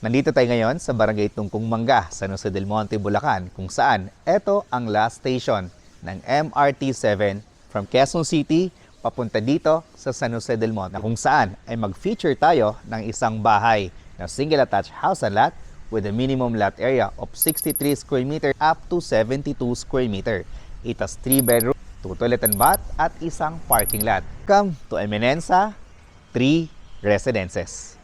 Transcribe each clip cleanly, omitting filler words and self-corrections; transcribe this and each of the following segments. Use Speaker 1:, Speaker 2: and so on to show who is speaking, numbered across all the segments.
Speaker 1: Nandito tayo ngayon sa Barangay Tungkong Mangga, San Jose del Monte, Bulacan, kung saan ito ang last station ng MRT-7 from Quezon City papunta dito sa San Jose del Monte, kung saan ay mag-feature tayo ng isang bahay na single attached house and lot with a minimum lot area of 63 square meter up to 72 square meter. It has 3 bedroom, 2 toilet and bath at isang parking lot. Come to Eminenza 3 Residences.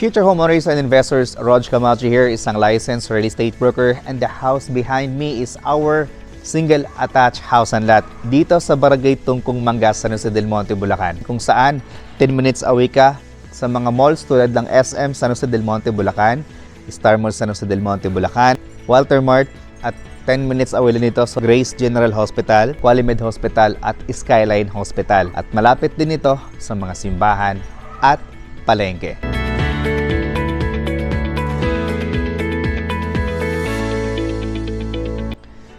Speaker 1: Future homeowners and investors, Rog Camacho here, isang licensed real estate broker, and the house behind me is our single attached house and lot dito sa Barangay Tungkong Mangga, San Jose del Monte, Bulacan, kung saan 10 minutes away ka sa mga malls tulad ng SM San Jose del Monte, Bulacan, Star Mall San Jose del Monte, Bulacan, Walter Mart, at 10 minutes away lang nito sa Grace General Hospital, Qualimed Hospital at Skyline Hospital, at malapit din ito sa mga simbahan at palengke.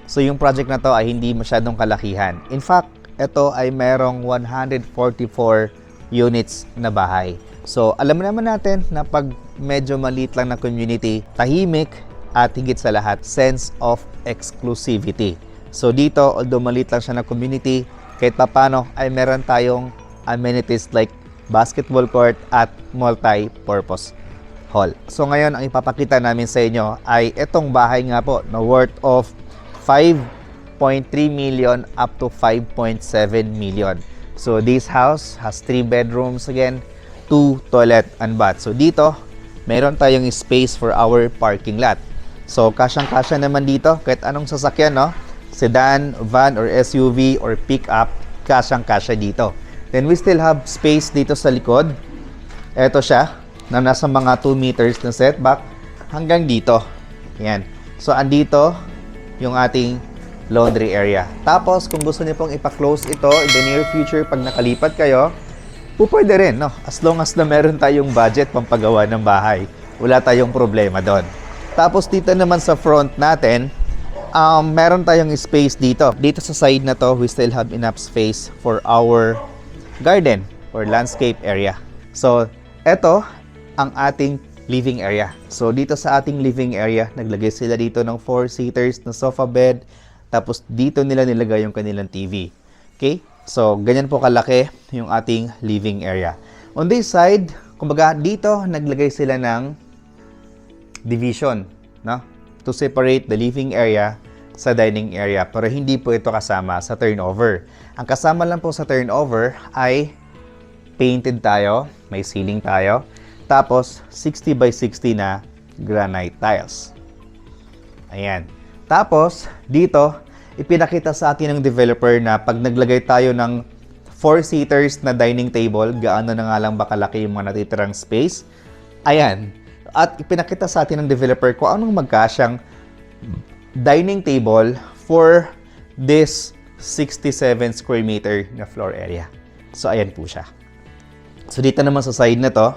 Speaker 1: So yung project na to ay hindi masyadong kalakihan. In fact, ito ay merong 144 units na bahay. So alam naman natin na pag medyo maliit lang na community, tahimik at higit sa lahat, sense of exclusivity. So dito, although maliit lang siya na community, kahit papano ay meron tayong amenities like basketball court at multi-purpose hall. So ngayon, ang ipapakita namin sa inyo ay itong bahay nga po na worth of 5.3 million up to 5.7 million. So this house has 3 bedrooms again, 2 toilet and bath. So dito, meron tayong space for our parking lot. So kasyang-kasya naman dito kahit anong sasakyan, no? Sedan, van or SUV or pickup, kasyang-kasya dito. Then we still have space dito sa likod. Ito siya, na nasa mga 2 meters na setback hanggang dito. Yan. So andito yung ating laundry area. Tapos, kung gusto niyo pong ipa-close ito in the near future, pag nakalipat kayo, pwede rin, no? As long as na meron tayong budget pampagawa ng bahay, wala tayong problema doon. Tapos, dito naman sa front natin, meron tayong space dito. Dito sa side na to, we still have enough space for our garden or landscape area. So, eto ang ating living area. So, dito sa ating living area, naglagay sila dito ng 4-seaters na sofa bed. Tapos, dito nila nilagay yung kanilang TV. Okay? So, ganyan po kalaki yung ating living area. On this side, kumbaga, dito naglagay sila ng division, no? To separate the living area sa dining area. Pero hindi po ito kasama sa turnover. Ang kasama lang po sa turnover ay painted tayo, may ceiling tayo. Tapos, 60 by 60 na granite tiles. Ayan. Tapos, dito, ipinakita sa atin ng developer na pag naglagay tayo ng 4-seaters na dining table, gaano na nga lang ba kalaki yung mga natitirang space. Ayan. At ipinakita sa atin ng developer kung anong magkasyang dining table for this 67 square meter na floor area. So, ayan po siya. So, dito naman sa side na to,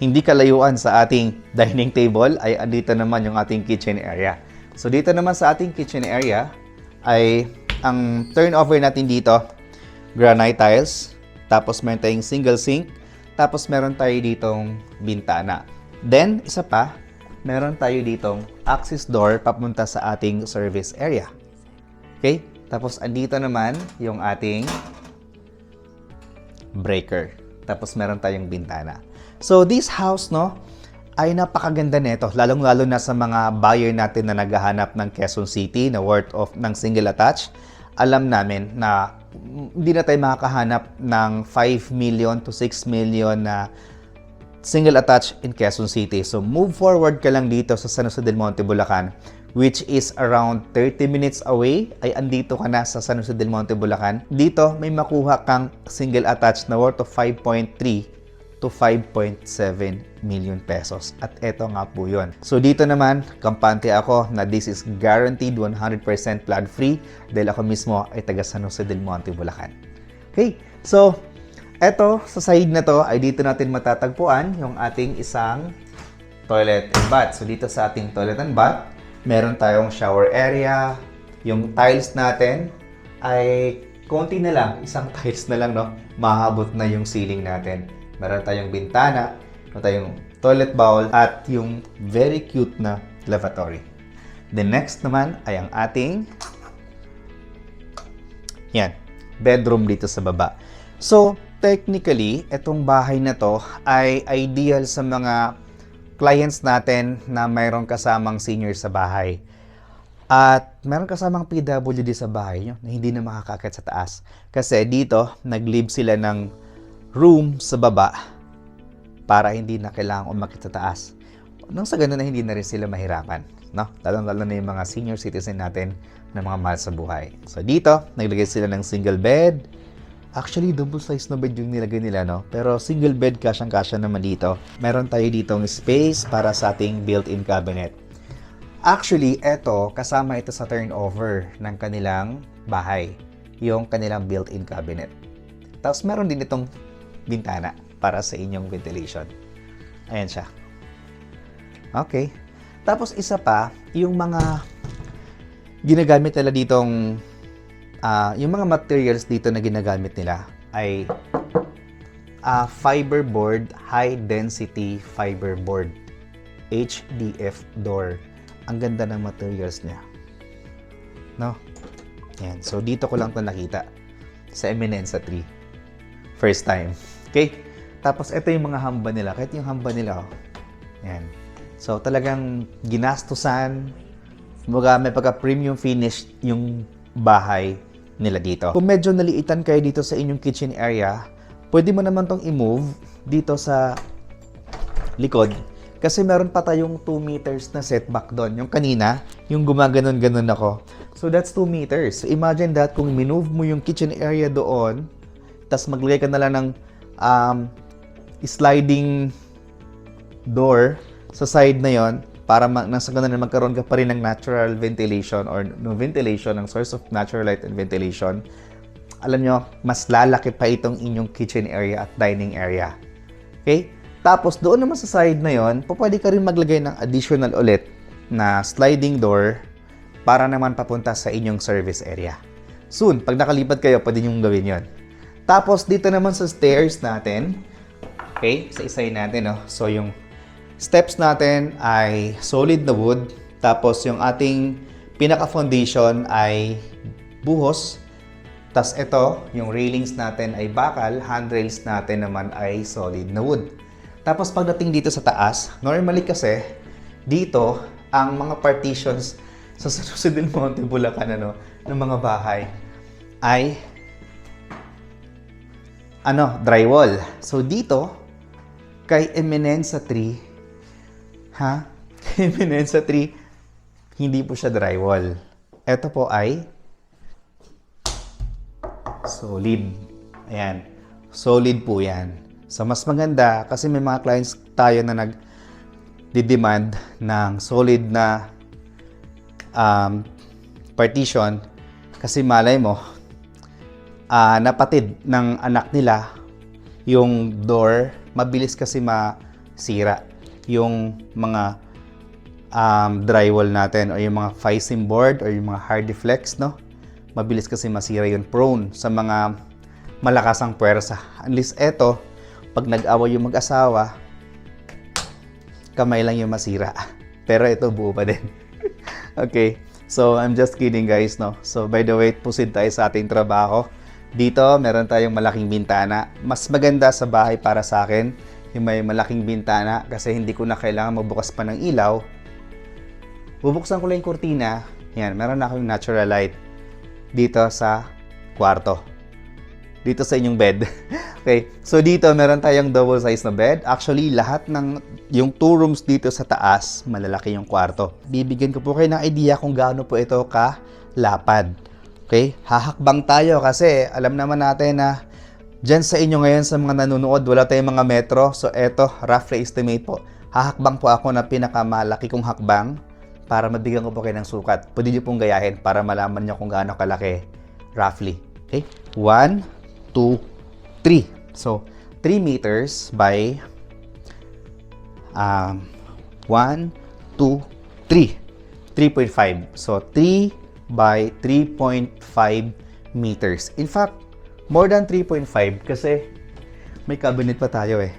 Speaker 1: hindi kalayuan sa ating dining table ay andito naman yung ating kitchen area. So dito naman sa ating kitchen area ay ang turnover natin dito, granite tiles, tapos meron tayong single sink, tapos meron tayo ditong bintana. Then, isa pa, meron tayo ditong access door papunta sa ating service area. Okay? Tapos andito naman yung ating breaker. Tapos meron tayong bintana. So, this house, no, ay napakaganda nito, lalong-lalo na sa mga buyer natin na naghahanap ng Quezon City na worth of ng single attached. Alam namin na hindi na tayo makakahanap ng 5 million to 6 million na single attached in Quezon City. So, move forward ka lang dito sa San Jose del Monte, Bulacan, which is around 30 minutes away, ay andito ka na sa San Jose del Monte, Bulacan. Dito, may makuha kang single attached na worth of 5.3 to 5.7 million pesos. At eto nga po yun. So dito naman, kampante ako na this is guaranteed 100% flood free dahil ako mismo ay taga San Jose del Monte, Bulacan. Okay, so eto sa side na to ay dito natin matatagpuan yung ating isang toilet and bath. So dito sa ating toilet and bath, meron tayong shower area. Yung tiles natin ay konti na lang, isang tiles na lang, no? Mahabot na yung ceiling natin. Meron tayong bintana, meron tayong toilet bowl, at yung very cute na lavatory. The next naman ay ang ating bedroom dito sa baba. So, technically, itong bahay na to ay ideal sa mga clients natin na mayroong kasamang senior sa bahay. At meron kasamang PWD sa bahay nyo na hindi na makakakit sa taas. Kasi dito, nag-leave sila ng room sa baba para hindi na kailangang umakit sa taas. Nang sa ganun na hindi na rin sila mahirapan. No? Lalo na yung mga senior citizen natin na mga mahal sa buhay. So dito, naglagay sila ng single bed. Actually, double size na bed yung nilagay nila, no? Pero single bed, kasyang-kasya naman dito. Meron tayo ditong space para sa ating built-in cabinet. Actually, kasama ito sa turnover ng kanilang bahay. Yung kanilang built-in cabinet. Tapos meron din itong bintana para sa inyong ventilation. Ayan siya. Okay. Tapos isa pa, yung mga ginagamit nila ditong yung mga materials dito na ginagamit nila ay fiberboard, high density fiberboard, HDF door. Ang ganda ng materials niya. No? Yan. So, dito ko lang ito nakita sa Eminenza 3. First time. Okay? Tapos, ito yung mga hamba nila. Kahit yung hamba nila, oh. Yan. So, talagang ginastusan. May pagka-premium finish yung bahay nila dito. Kung medyo naliitan kayo dito sa inyong kitchen area, pwede mo naman tong i-move dito sa likod. Kasi meron pa tayong 2 meters na setback doon. Yung kanina, yung gumaganon-ganon ako. So, that's 2 meters. So, imagine that kung minove mo yung kitchen area doon, tas maglagay ka na lang ng sliding door sa side na yon para nasa ganun na magkaroon ka pa rin ng natural ventilation or no ventilation, ng source of natural light and ventilation. Alam nyo, mas lalaki pa itong inyong kitchen area at dining area. Okay? Tapos, doon naman sa side na yon, pwede ka rin maglagay ng additional ulit na sliding door para naman papunta sa inyong service area. Soon, pag nakalipat kayo, pwede nyo gawin yon. Tapos, dito naman sa stairs natin, okay, sa isay natin, no? So, yung steps natin ay solid na wood. Tapos, yung ating pinaka-foundation ay buhos. Tapos, ito, yung railings natin ay bakal. Handrails natin naman ay solid na wood. Tapos pagdating dito sa taas, normally kasi dito ang mga partitions sa San Jose del Monte, Bulacan, ng mga bahay ay drywall. So dito kay Eminenza 3, kay Eminenza 3, hindi po siya drywall. Ito po ay solid. Ayan. Solid po yan. So, mas maganda kasi may mga clients tayo na nag-demand ng solid na partition kasi malay mo, napatid ng anak nila yung door, mabilis kasi masira yung mga drywall natin o yung mga facing board o yung mga Hardiflex, no? Mabilis kasi masira yun, prone sa mga malakasang puwersa. Unless eto, pag nag-away yung mag-asawa, kamay lang yung masira. Pero ito, buo pa din. Okay. So, I'm just kidding, guys, no? So, by the way, proceed tayo sa ating trabaho. Dito, meron tayong malaking bintana. Mas maganda sa bahay para sa akin, yung may malaking bintana kasi hindi ko na kailangan magbukas pa ng ilaw. Bubuksan ko lang yung kurtina. Yan, meron na akong natural light dito sa kwarto. Dito sa inyong bed. Okay, so dito meron tayong double size na bed. Actually, lahat ng yung 2 rooms dito sa taas, malalaki yung kwarto. Bibigyan ko po kayo ng idea kung gaano po ito kalapad. Okay, hahakbang tayo kasi alam naman natin na Diyan sa inyo ngayon sa mga nanonood, wala tayong mga metro. So eto, roughly estimate po. Hahakbang po ako na pinakamalaki kong hakbang para mabigyan ko po kayo ng sukat. Pwede nyo pong gayahin para malaman nyo kung gaano kalaki roughly. Okay? 1, 2, 3. So, 3 meters by 1, 2, 3. 3.5. So, 3 by 3.5 meters. In fact, more than 3.5 kasi may cabinet pa tayo eh.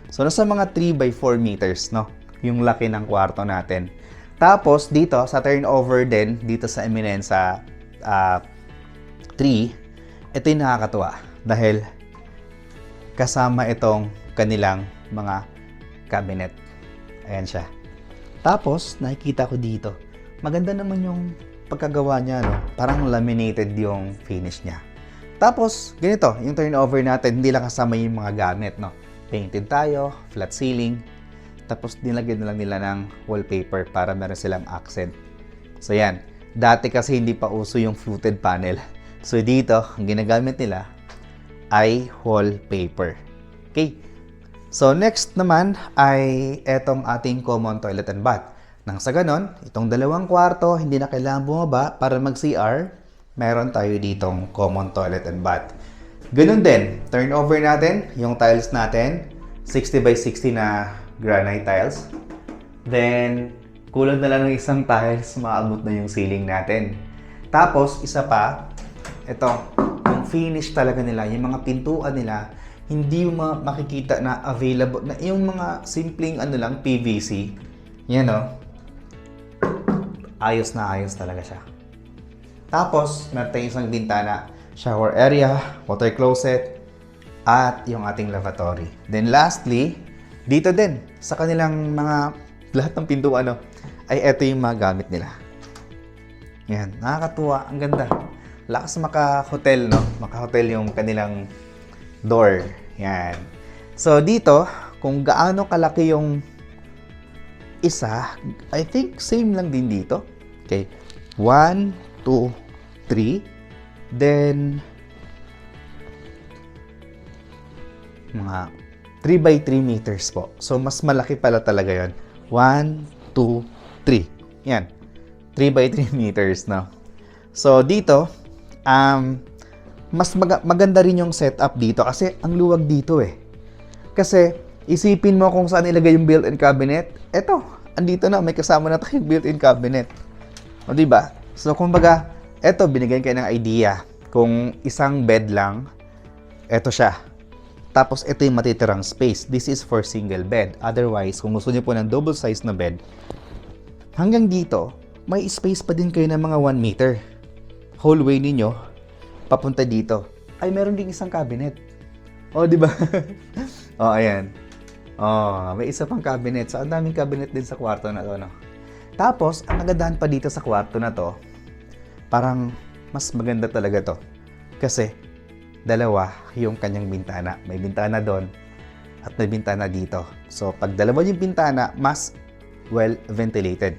Speaker 1: So, nasa mga 3 by 4 meters, no? Yung laki ng kwarto natin. Tapos, dito, sa turnover din, dito sa Eminenza 3, ito yung nakakatuwa. Dahil, kasama itong kanilang mga cabinet. Ayan siya. Tapos, nakikita ko dito. Maganda naman yung pagkagawa niya, no? Parang laminated yung finish niya. Tapos, ganito, yung turnover natin, hindi lang kasama yung mga gamit, no? Painted tayo, flat ceiling, tapos nilagyan na lang nila ng wallpaper para meron silang accent. So, yan. Dati kasi hindi pa uso yung fluted panel. So, dito, ang ginagamit nila ay wallpaper. Okay? So, next naman ay etong ating common toilet and bath. Nang sa ganon, itong dalawang kwarto, hindi na kailangan bumaba para mag-CR. Meron tayo ditong common toilet and bath. Ganun din, turnover natin, yung tiles natin, 60 by 60 na granite tiles. Then, kulang na lang ng isang tiles, maabot na yung ceiling natin. Tapos, isa pa, ito, yung finish talaga nila, yung mga pintuan nila, hindi yung makikita na available, na yung mga simpleng ano lang, PVC. Yan o. Ayos na ayos talaga siya. Tapos, meron tayong isang bintana, shower area, water closet, at yung ating lavatory. Then lastly, dito din, sa kanilang mga, lahat ng pintuan, ay ito yung mga gamit nila. Yan, nakakatuwa, ang ganda. Lakas maka-hotel, no? Maka-hotel yung kanilang door. Yan. So, dito, kung gaano kalaki yung isa, I think same lang din dito. Okay. 1, 2, 3. Then, mga 3 by 3 meters po. So, mas malaki pala talaga yon. 1, 2, 3. Yan. 3 by 3 meters, no? So, dito, mas maganda rin yung setup dito kasi ang luwag dito eh. Kasi, isipin mo kung saan ilagay yung built-in cabinet. Eto, andito na, may kasama na tayong built-in cabinet. O, diba? So, kumbaga, eto, binigyan kayo ng idea. Kung isang bed lang, eto siya. Tapos, ito yung matitirang space. This is for single bed. Otherwise, kung gusto niyo po ng double size na bed, hanggang dito, may space pa din kayo ng mga 1 meter. Whole way ninyo, papunta dito. Ay, meron din isang cabinet. O, diba? O, ayan. O, may isa pang cabinet. So, ang daming cabinet din sa kwarto na to, no? Tapos, ang nagandahan pa dito sa kwarto na to, parang mas maganda talaga to. Kasi, dalawa yung kanyang bintana. May bintana doon at may bintana dito. So, pag dalawa yung bintana, mas well ventilated.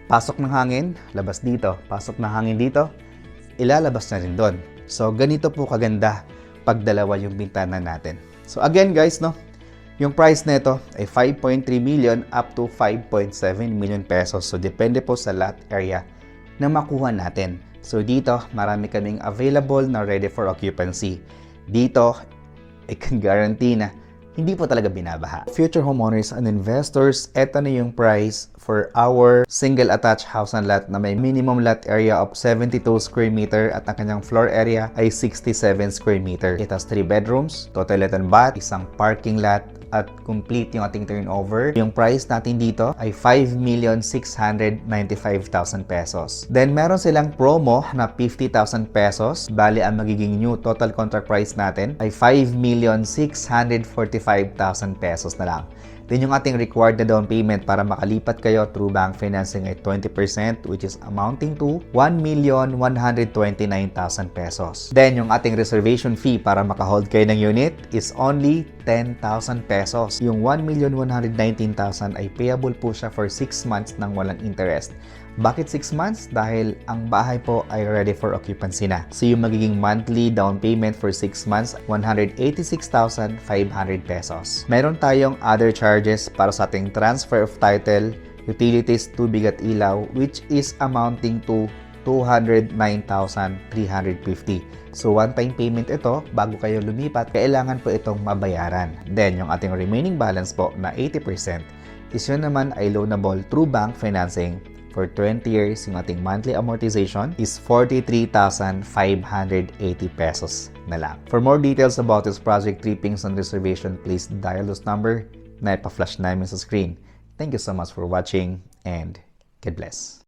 Speaker 1: Pasok ng hangin, labas dito. Pasok ng hangin dito, ilalabas na rin doon. So, ganito po kaganda pag dalawa yung bintana natin. So, again guys, no? Yung price nito ay 5.3 million up to 5.7 million pesos. So, depende po sa lot area na makuha natin. So, dito, marami kaming available na ready for occupancy. Dito, I can guarantee na hindi po talaga binabaha. Future homeowners and investors, eto na yung price for our single attached house and lot na may minimum lot area of 72 square meter at ang kanyang floor area ay 67 square meter. It has 3 bedrooms, toilet and bath, isang parking lot, at complete yung ating turnover. Yung price natin dito ay 5,695,000 pesos. Then, meron silang promo na 50,000 pesos. Bali, ang magiging new total contract price natin ay 5,645,000 pesos na lang. Then, yung ating required na down payment para makalipat kayo through bank financing ay 20%, which is amounting to 1,129,000 pesos. Then, yung ating reservation fee para makahold kayo ng unit is only 10,000 pesos. Yung 1,119,000 ay payable po siya for 6 months ng walang interest. Bakit 6 months? Dahil ang bahay po ay ready for occupancy na. So yung magiging monthly down payment for 6 months, 186,500 pesos. Meron tayong other charges para sa ating transfer of title, utilities, tubig at ilaw, which is amounting to 209,350. So one-time payment ito, bago kayo lumipat, kailangan po itong mabayaran. Then yung ating remaining balance po na 80%, is yun naman ay loanable through bank financing. For 20 years, yung ating monthly amortization is 43,580 pesos na lang. For more details about this project, trippings and reservation, please dial this number na ipa-flash namin sa screen. Thank you so much for watching and God bless.